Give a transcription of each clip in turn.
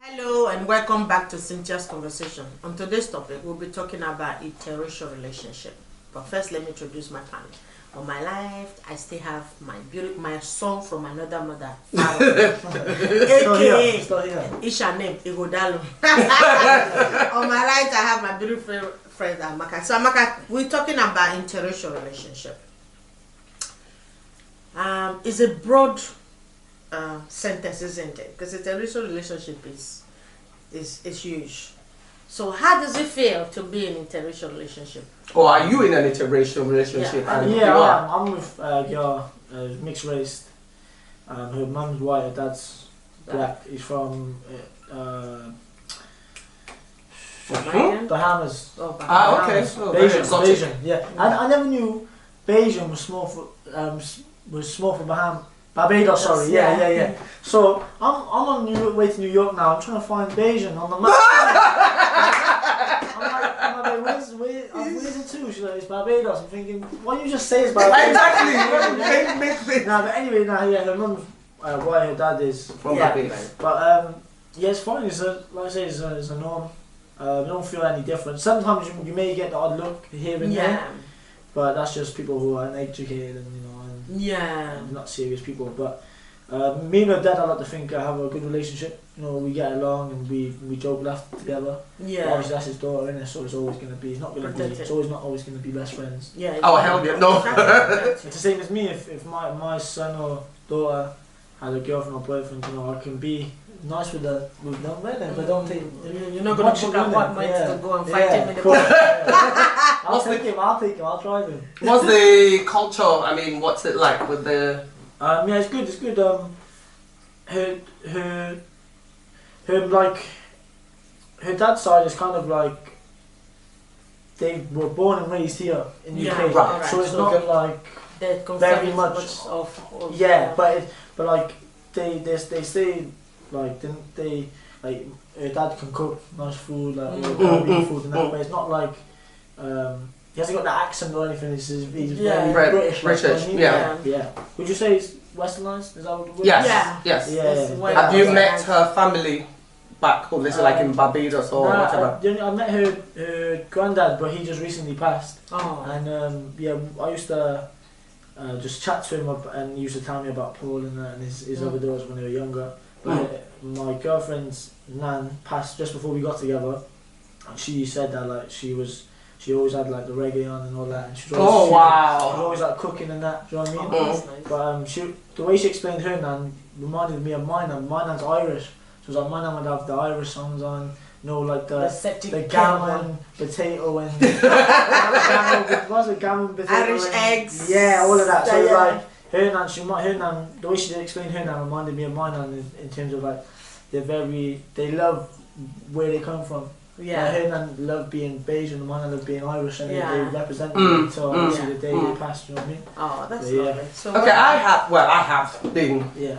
Hello and welcome back to Cynthia's Conversation. On today's topic, we'll be talking about interracial relationship. But first, let me introduce my panel. On my left, I still have my son from another mother, Farrell, aka Isha name Igodalo. On my right, I have my beautiful friend Amaka. So Amaka, we're talking about interracial relationship. It's a broad sentence, isn't it? Because interracial relationship is huge. So how does it feel to be in an interracial relationship? Or are you in an interracial relationship? Yeah, I'm with a girl, mixed race. Her mum's white, her dad's black. He's from Bahamas. Oh, okay. So Bayesian. Yeah. I never knew Bayesian was small for Bahamas. Barbados, sorry. Yeah. So I'm on the way to New York now. I'm trying to find Bayesian on the map. I'm like, where's it to? She's like, it's Barbados. I'm thinking, why don't you just say it's Barbados? Exactly. No, but anyway, her mum's white, her dad is from Barbados. But yeah, it's fine. It's like I say, it's a norm. You don't feel any different. Sometimes you may get the odd look here and there, but that's just people who are uneducated and not serious people. But me and her dad, I like to think I have a good relationship. You know, we get along and we joke, laugh together. Yeah. Obviously, that's his daughter, innit? So it's always gonna be. It's always not always gonna be best friends. Yeah. Oh hell yeah, no. It's the same as me. If my son or daughter had a girlfriend or boyfriend, you know, I can be nice with them, but don't take. You're not gonna pick up what might to go and fight him in the cool. I'll take him. I'll drive him. What's the culture? I mean, what's it like with the? Yeah, it's good. It's good. Her like her dad's side is kind of like they were born and raised here in the UK, right. So it's not like very much of but like they stay like they like her dad can cook nice food, like Caribbean food and that, but it's not like he hasn't got that accent or anything. He's very British. British, yeah. Would you say it's westernized? Is that what the word? Yes. Yeah. Have you met her family back home? This is like in Barbados or whatever. I met her granddad, but he just recently passed. Oh. And I used to just chat to him and he used to tell me about Paul and his other daughters when they were younger. But my girlfriend's nan passed just before we got together, and she said that like she always had like the reggae on and all that, and she was always like cooking and that. Do you know what I mean? That's nice. But the way she explained her nan reminded me of my nan. My nan's Irish, so it was like my nan would have the Irish songs on. You know, like the gammon potato and what's it, gammon potato? Irish eggs. Yeah, all of that. So like her nan, the way she explained her nan reminded me of my nan in terms of like they love where they come from. Yeah. Her nan loved being Bayesian and my nan loved being Irish, and they represented me until obviously the day they passed. You know what I mean? Oh, that's lovely. So Okay, I have been. Yeah.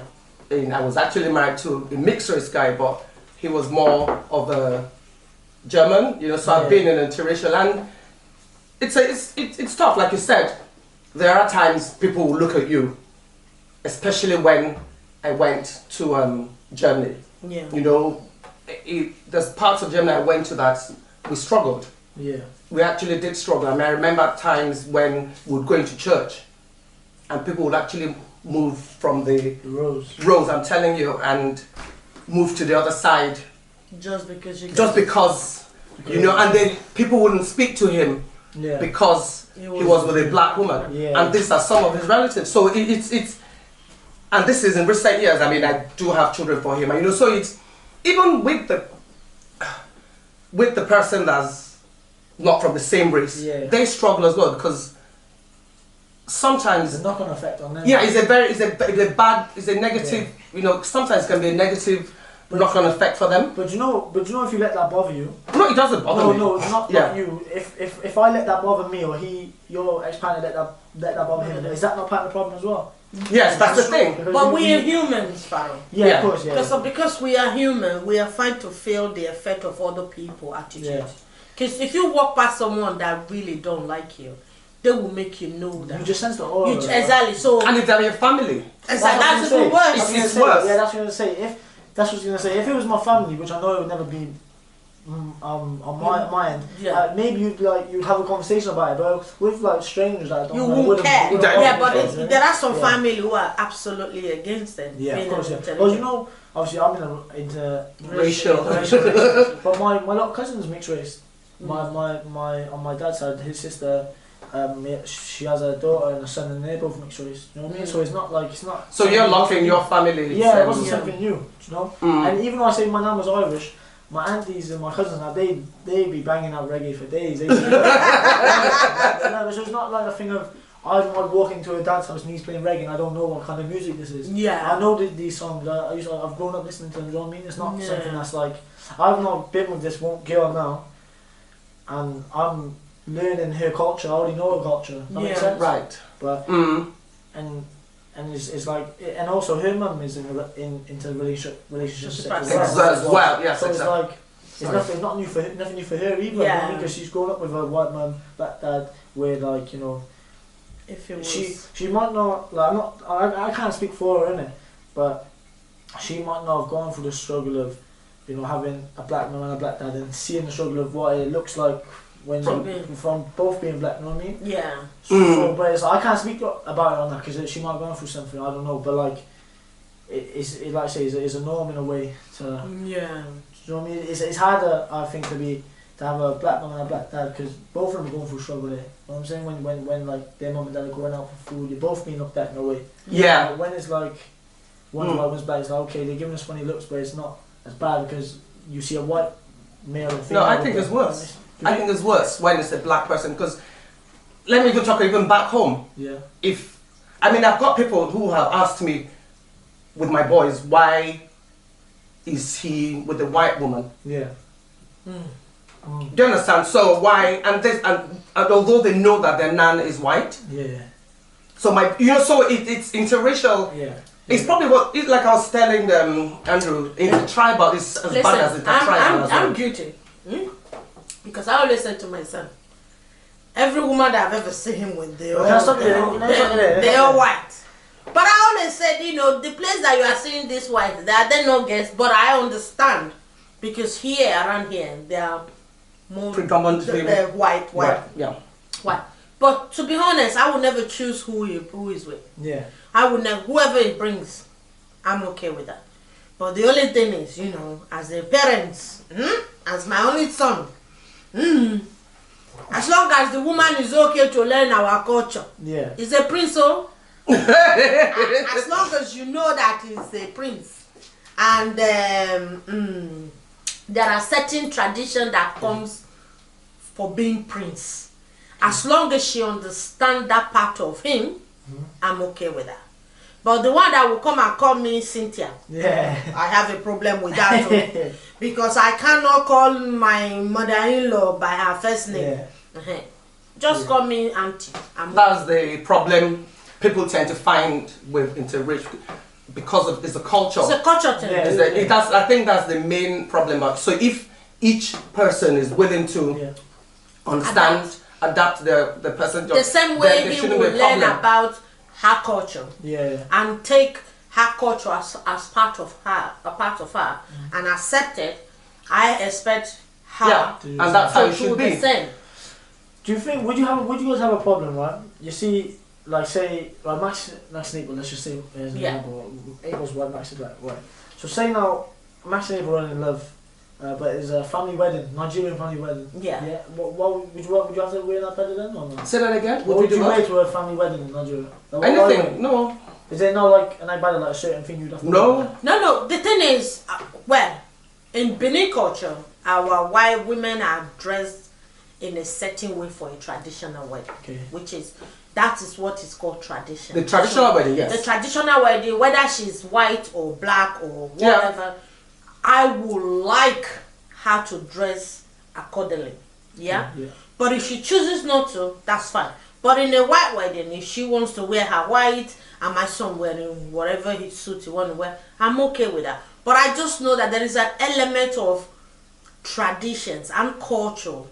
I was actually married to a mixed race guy, but he was more of a German, you know. So I've been in an interracial, and it's tough. Like you said, there are times people will look at you, especially when I went to Germany. Yeah. You know, there's parts of Germany I went to that we struggled. Yeah. We actually did struggle. I mean, I remember times when we would go into church, and people would actually move from the rows, I'm telling you, and move to the other side. Just because you know, and then people wouldn't speak to him because he was with a black woman. Yeah. And these are some of his relatives. So it's and this is in recent years. I mean, I do have children for him, and you know, so it's even with the person that's not from the same race, they struggle as well, because sometimes the knock-on effect on them. Yeah, it's a negative. You know, sometimes it can be a negative knock-on effect for them. But you know, if you let that bother you. No, it doesn't bother me. No, not you. If I let that bother me, or your ex-partner let that bother him, is that not part of the problem as well? Yes, that's the thing. But we are humans, Farrell. Yeah, of course, yeah. Because we are human, we are fine to feel the effect of other people's attitude. Because if you walk past someone that really don't like you, they will make you know that. You just sense the aura. Exactly. So and if they're your family, that's even worse. It's worse. Yeah, that's what I was going to say. that's what I was gonna say. If it was my family, which I know it would never be, on my end, maybe you'd have a conversation about it. But with like strangers, I don't. You know, won't care. Yeah, but there are some yeah. family who are absolutely against it. Yeah, of course. Yeah. Well, you know, obviously, I'm in a interracial relationship, but my little cousin's mixed race. On my dad's side, his sister. She has a daughter and a son, and they're both mixed race. You know what I mean? So it's not. So you're locking your family. Yeah, it wasn't something new. You know. And even though I say my nan was Irish, my aunties and my cousins now they be banging out reggae for days. So it's not like a thing of I might walk into a dance house and he's playing reggae and I don't know what kind of music this is. Yeah. I know these songs. I've grown up listening to them. You know what I mean? It's not something that's like I've not been with this girl now, and I'm learning her culture. I already know her culture. That makes sense? Right. But and it's like, and also her mum is into relationships as well. Yes, so exactly. It's like nothing new for her either. Yeah. Because she's grown up with a white mum, black dad, where like, you know, if it was she might not like I can't speak for her, innit, but she might not have gone through the struggle of, you know, having a black mum and a black dad and seeing the struggle of what it looks like when from both being black, you know what I mean? Yeah. So, but it's like, I can't speak about it on that because she might have gone through something, I don't know, but like it's like I say, it's a norm in a way to. Yeah. You know what I mean? It's harder, I think, to have a black mum and a black dad because both of them are going through struggle there. You know what I'm saying? When like their mum and dad are going out for food, you're both being looked at in a way. Yeah. But when it's like one's white, one's black, it's like okay, they're giving us funny looks, but it's not as bad because you see a white male and female. No, I think it's worse. I think it's worse when it's a black person because let me even talk even back home. Yeah. I've got people who have asked me with my boys, why is he with a white woman? Yeah. Do you understand? So why? And although they know that their nan is white. Yeah. So it's interracial. Yeah. It's probably like I was telling Andrew, tribal is as bad as intertribal. I'm guilty. Because I always say to my son, every woman that I've ever seen him with, they're all white. But I always said, you know, the place that you are seeing this white, they're not guests, but I understand. Because around here, they are more predominantly white. Yeah. White. But to be honest, I would never choose who is with. Yeah. I would never, whoever it brings, I'm okay with that. But the only thing is, you know, as a parent, as my only son, as long as the woman is okay to learn our culture, he's a prince, so as long as you know that he's a prince, and there are certain traditions that comes for being prince. As long as she understands that part of him, I'm okay with that. But the one that will come and call me Cynthia, I have a problem with that too. Because I cannot call my mother-in-law by her first name. Just call me auntie. That's the problem people tend to find with interracial because it's a culture. It's a culture thing. I think that's the main problem. So if each person is willing to understand, adapt the person, the same way he will learn about her culture, and take her culture as part of her, and accept it. I expect her, and that's how it should be. Do you think would you guys have a problem, right? You see, like say, like Max and April, let's just say as an example, April's white, Max is black, right? So say now Max and April are in love. But it's a family wedding, Nigerian family wedding. Yeah. What would you have to wear that better then or not? Say that again. What would you wear to a family wedding in Nigeria? Like, anything? No. Is there no like an like a certain thing you'd have to wear? No. The thing is, in Benin culture, our white women are dressed in a certain way for a traditional wedding, that is what is called tradition. The traditional wedding, yes. The traditional wedding, whether she's white or black or whatever. I would like her to dress accordingly, But if she chooses not to, that's fine. But in a white wedding, if she wants to wear her white and my son wearing whatever his suit he want to wear, I'm okay with that. But I just know that there is an element of traditions and culture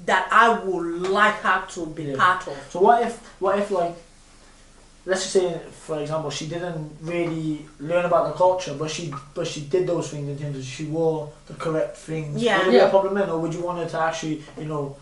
that I would like her to be part of. So what if like let's just say, for example, she didn't really learn about the culture, but she did those things in terms of she wore the correct things. Yeah. Would it be a problem then, or would you want her to actually, you know?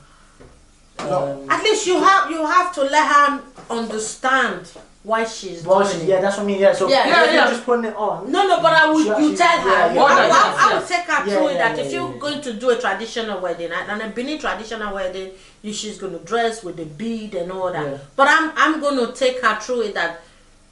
At least you have to let her understand why she's doing it. Yeah, that's what I mean. Yeah, so yeah. just putting it on. No, but I would. You tell her. I would take her through it. That if you're going to do a traditional wedding, and a Benin traditional wedding, she's going to dress with the bead and all that. Yeah. But I'm going to take her through it that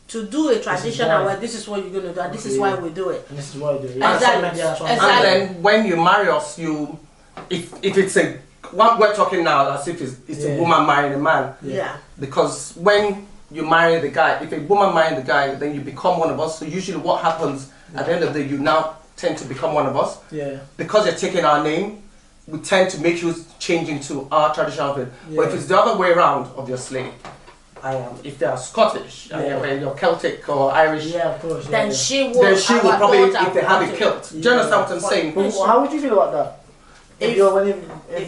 to do a traditional wedding, this is what you're going to do, and this is why we do it. And this is why we do it. Yeah. Exactly. And then when you marry us, if it's a what we're talking now, as if it's a woman marrying a man. Yeah. Because when you marry the guy, if a woman marries the guy, then you become one of us. So usually what happens at the end of the day, you now tend to become one of us. Yeah. Because you're taking our name, we tend to make you change into our traditional thing. Yeah. But if it's the other way around, obviously, if they are Scottish, and you're Celtic or Irish, of course, then she will probably, if they have it kilt. Do you understand what I'm saying? But how would you feel about that? If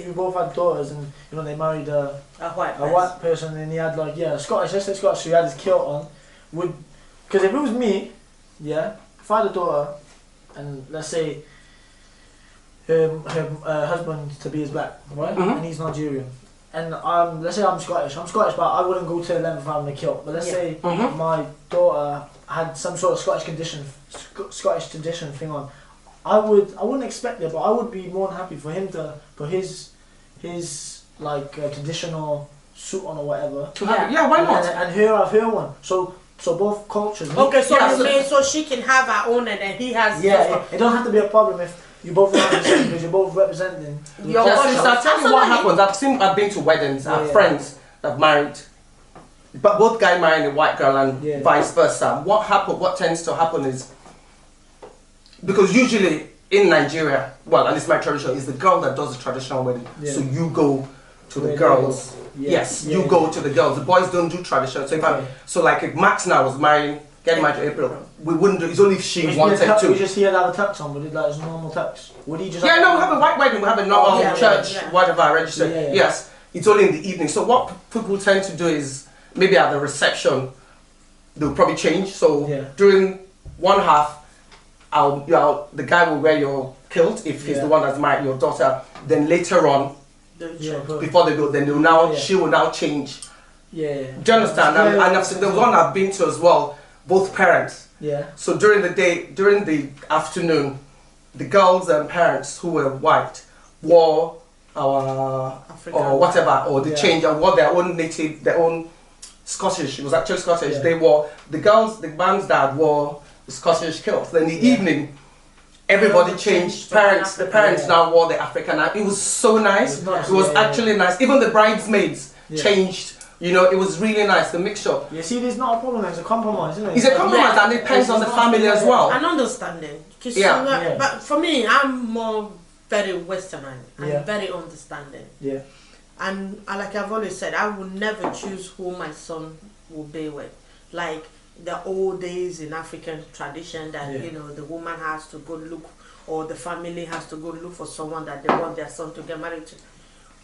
you both had daughters and they married a white person and he had Scottish, let's say Scottish, so he had his kilt on, because if it was me, if I had a daughter and let's say her husband to be is black, right, and he's Nigerian, and let's say I'm Scottish, but I wouldn't go to the length of having a kilt, but let's say my daughter had some sort of Scottish tradition thing on. I wouldn't expect it, but I would be more than happy for him to put his traditional suit on or whatever. Why not? And her have her one. So both cultures. Okay, so she can have her own and then he has. It don't have to be a problem if you both have the same because you're both representing. I'll tell you what happens. I've been to weddings. I have friends that have married, but both guy marrying a white girl and vice versa. What tends to happen is, because usually in Nigeria, and it's my tradition, it's the girl that does the traditional wedding. Yeah. So you go to the girls. You go to the girls. The boys don't do traditional. So if Max now was getting married to April, we wouldn't do. It's only if she wanted to. We just hear that a tux on. Would it as normal tux? Would he just? We have a white wedding. We have a normal church, whatever registered. Yes, it's only in the evening. So what people tend to do is maybe at the reception, they'll probably change. So during one half, the guy will wear your kilt if he's the one that's married your daughter. Then later on, before they go, then she will now change. Yeah. Do you understand? And the one I've been to as well, both parents. Yeah. So during the afternoon, the girls and parents who were white wore our or whatever, or the change and wore their own Scottish. It was actually Scottish. They wore the man's dad wore the Scottish kilt. Then in the evening, everybody changed. The parents now wore the African. It was so nice. It was actually nice. Even the bridesmaids changed. It was really nice, the mixture. Yeah, see, there's not a problem. There's a compromise, isn't it? It's a compromise, and it depends on the family as well. And understanding. But for me, I'm more very westernized. I'm very understanding. Yeah. And like I've always said, I will never choose who my son will be with. Like the old days in African tradition that the woman has to go look, or the family has to go look for someone that they want their son to get married to.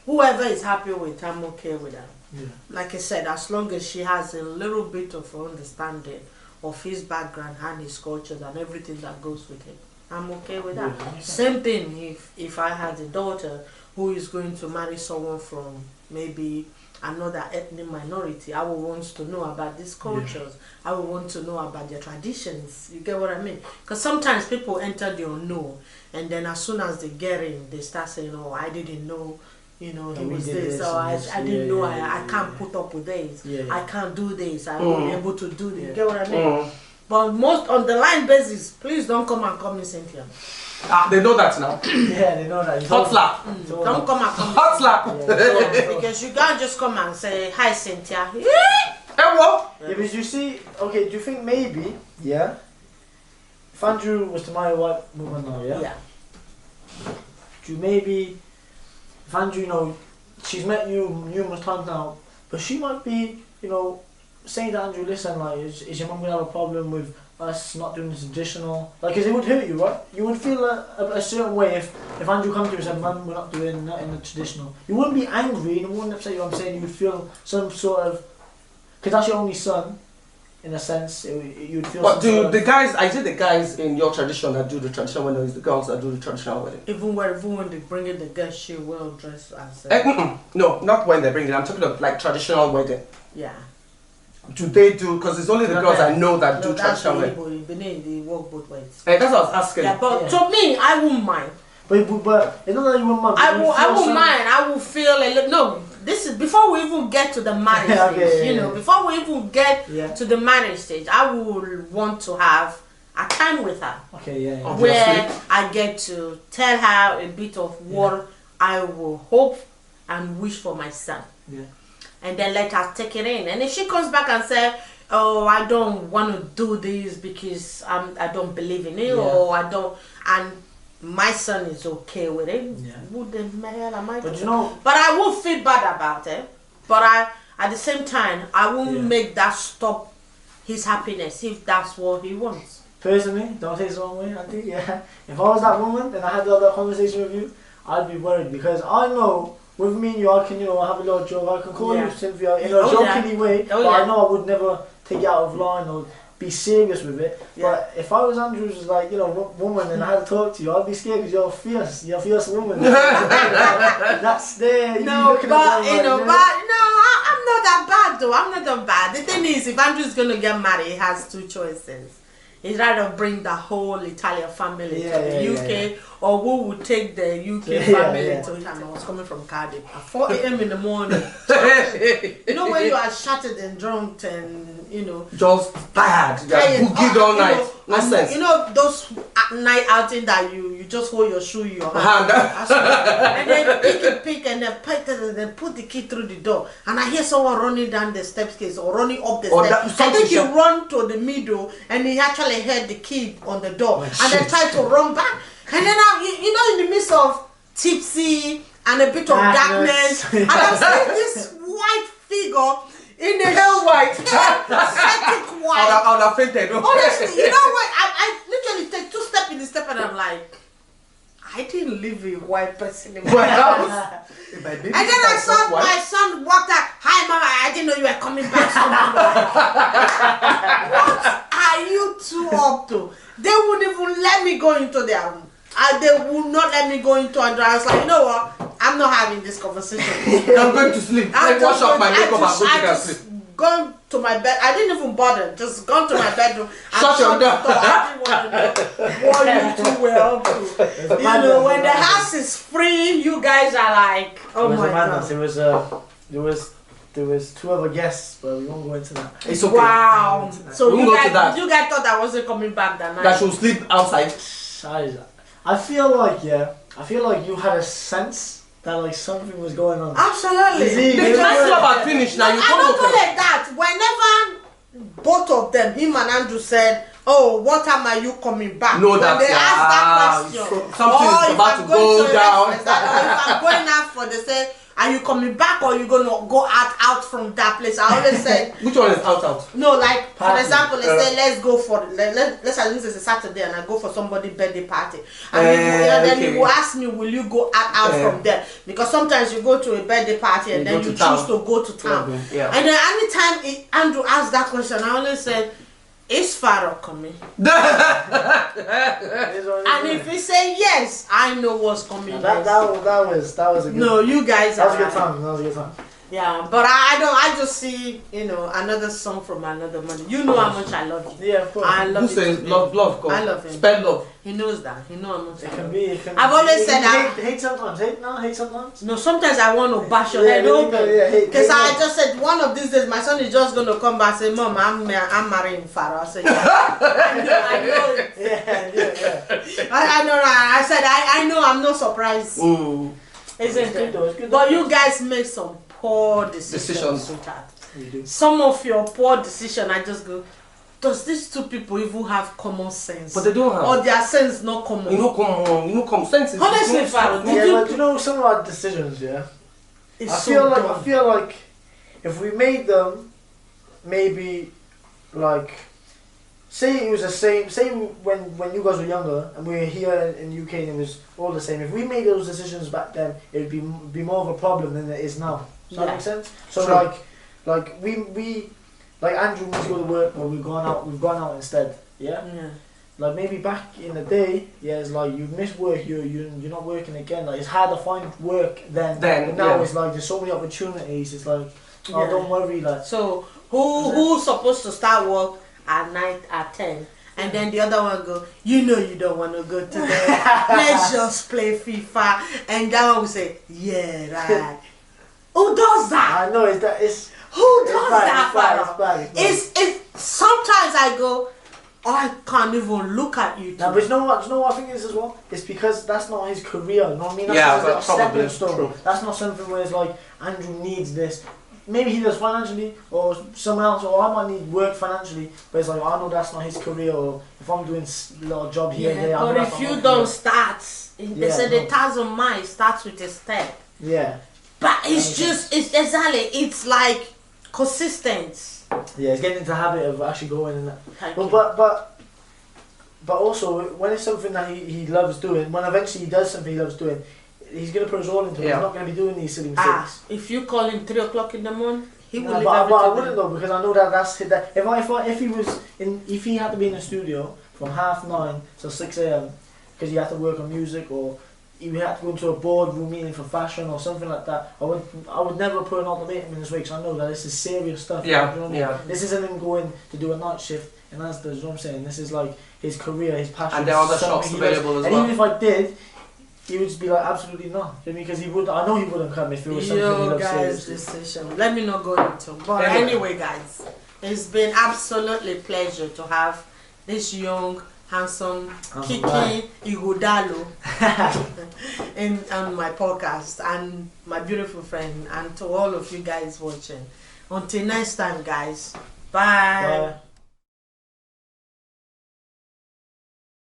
Whoever is happy with, I'm okay with that. Yeah. Like I said, as long as she has a little bit of understanding of his background and his cultures and everything that goes with it, I'm okay with that. Yeah. Same thing if I had a daughter who is going to marry someone from maybe another ethnic minority, I would want to know about these cultures. I would want to know about their traditions. You get what I mean? Because sometimes people enter the unknown, and then as soon as they get in, they start saying, "Oh, I didn't know." He was this, so I didn't know I can't put up with this. I can't do this. I won't be able to do this. You get what I mean? But most on the line basis, please don't come and call me Cynthia. They know that now. Yeah, they know that. Hot slap. Don't come and call me hot slap. Because you can't just come and say, "Hi, Cynthia." Because you see, okay, do you think maybe, if Andrew was to marry a white woman now, do you maybe... If Andrew, she's met you numerous times now, but she might be, saying to Andrew, listen, is your mum going to have a problem with us not doing the traditional? Because it would hurt you, right? You would feel a certain way if Andrew comes to you and said, "Mum, we're not doing that in the traditional." You wouldn't be angry and it wouldn't upset you. I'm saying you would feel some sort of, because that's your only son, in a sense. You'd feel. But do the guys? I see the guys in your tradition that do the traditional wedding. It's the girls that do the traditional wedding. Even when they bring in the girl, she well dressed as. No, not when they bring it. I'm talking of like traditional wedding. Yeah. Do they do? Because it's only the girls I know that do traditional wedding. In Benin, they work both ways. That's what I was asking. Yeah, but to me, I wouldn't mind. But it's not that you wouldn't mind. I wouldn't mind. I would feel a little. No, this is before we even get to the marriage stage. You know, before we even get to the marriage stage, I would want to have a time with her. Okay, Where I get to tell her a bit of what I will hope and wish for my son. Yeah. And then let her take it in. And if she comes back and says, "Oh, I don't want to do this because I don't believe in it," or I don't, and my son is okay with it, what the hell am I doing? But I will feel bad about it. But at the same time, I won't make that stop his happiness if that's what he wants. Personally, don't take it the wrong way, I think, if I was that woman and I had that conversation with you, I'd be worried because I know with me and you, I can, have a little joke. I can call you Cynthia in a jokingly way, but I know I would never take it out of line or be serious with it. But if I was Andrew's woman and I had to talk to you, I'd be scared because you're fierce. You're a fierce woman. That's there. I'm not that bad though. I'm not that bad. The thing is, if Andrew's gonna get married, he has two choices. He'd rather bring the whole Italian family to the UK, or we would take the UK family to him. I was coming from Cardiff at 4 a.m. in the morning. You know when you are shattered and drunk and just bad, boogied all night. Nonsense. You know those night outing that you just hold your shoe in your hand and then pick and then put the key through the door, and I hear someone running down the steps or running up the steps. I think he run to the middle and he actually heard the key on the door and then tried to run back, and then in the midst of tipsy and a bit of darkness, and I'm seeing this white figure in the pale white, static white. I would have fainted. Honestly, you know what? I literally take 2 steps in the step and I'm like, I didn't leave a white person in my house. And then I saw my son walk out. Hi, Mama, I didn't know you were coming back. What are you two up to? They wouldn't even let me go into their room. They would not let me go into a I was like, you know what? I'm not having this conversation. I'm going to sleep. I wash off my makeup and go to sleep. Gone to my bed. I didn't even bother. Just gone to my bedroom. Shut your door. I didn't want to know what you two were up to. When the house is free, you guys are like, oh my God. There was 2 other guests, but we won't go into that. It's okay. Wow. So you guys thought I wasn't coming back that night? That she'll sleep outside. I feel like you had a sense that like something was going on. Absolutely. The first club had finished now. You can't go like that. Whenever both of them, him and Andrew said, "Oh, what time are you coming back?" No, when they asked that question, something is about to go down. If I'm going out for the say, are you coming back or are you gonna go out from that place? I always said, which one is out? No, like for example, let's say let's go for let's assume it's a Saturday and I go for somebody's birthday party, and then you will ask me, will you go out from there? Because sometimes you go to a birthday party and then you choose to go to town. And then anytime Andrew asked that question, I always said, is Farrell coming? And if he say yes, I know what's coming. That was a good. No, you guys. That was a good time. Yeah, but I just see another song from another man. You know how much I love you. Yeah, of course. I love you. Love, God. I love him. Spend love. He knows that. He knows how much. It can be. I've always said that. Hate sometimes. Hate sometimes. No, sometimes I want to bash your head open. Because I just said one of these days my son is just gonna come back and say, "Mom, I'm marrying Farrell." I said, "Yeah, I know it." Yeah. I know. I said, I know. I'm not surprised. Isn't it? But you guys make some poor decisions. Some of your poor decisions, I just go, does these two people even have common sense? But they don't have. Or their sense not common? You know common sense. Honestly, Farrell, but some of our decisions, I feel like if we made them, maybe like, say it was the same. Say when you guys were younger and we were here in the UK and it was all the same. If we made those decisions back then, it would be more of a problem than it is now. Does that make sense? So like we like Andrew needs to go to work, but we've gone out instead. Yeah. Like maybe back in the day, it's like you miss work, you're not working again. Like it's hard to find work then. But now it's like there's so many opportunities. It's like, oh, don't worry, like. So who's supposed to start work at night at 10? And then the other one go, you don't want to go to bed. Let's just play FIFA. And that one will say, yeah, right. Who does that? I know who does that? It's sometimes I go, I can't even look at you. No, but you know what I think is as well? It's because that's not his career. You know what I mean? That's that's stepping stone. That's not something where it's like Andrew needs this. Maybe he does financially, or someone else, or I might need work financially. But it's like I know that's not his career. Or if I'm doing a little job here and there, but if you don't start, they said 1,000 miles starts with a step. Yeah. But it's it's like consistent. Yeah, it's getting into the habit of actually going and that. But also when it's something that he loves doing, when eventually he does something he loves doing, he's gonna put his all into it. He's not gonna be doing these silly mistakes. If you call him 3 o'clock in the morning, he will leave but I wouldn't everything. though, because I know that's if he had to be in the studio from 9:30 till 6 a.m. because he had to work on music, or he had to go into a boardroom meeting for fashion or something like that, I would never put an ultimatum in his way, because I know that this is serious stuff. You know what I mean? This isn't him going to do a night shift and that's you know what I'm saying. This is like his career, his passion. And there are other shops available as well. And even if I did, he would just be like, absolutely not. Because I know he wouldn't come if it was something he loved seriously. Decision. Let me not go into. But anyway, guys, it's been absolutely pleasure to have this young, handsome Kiki Ighodalo on my podcast, and my beautiful friend, and to all of you guys watching. Until next time, guys. Bye.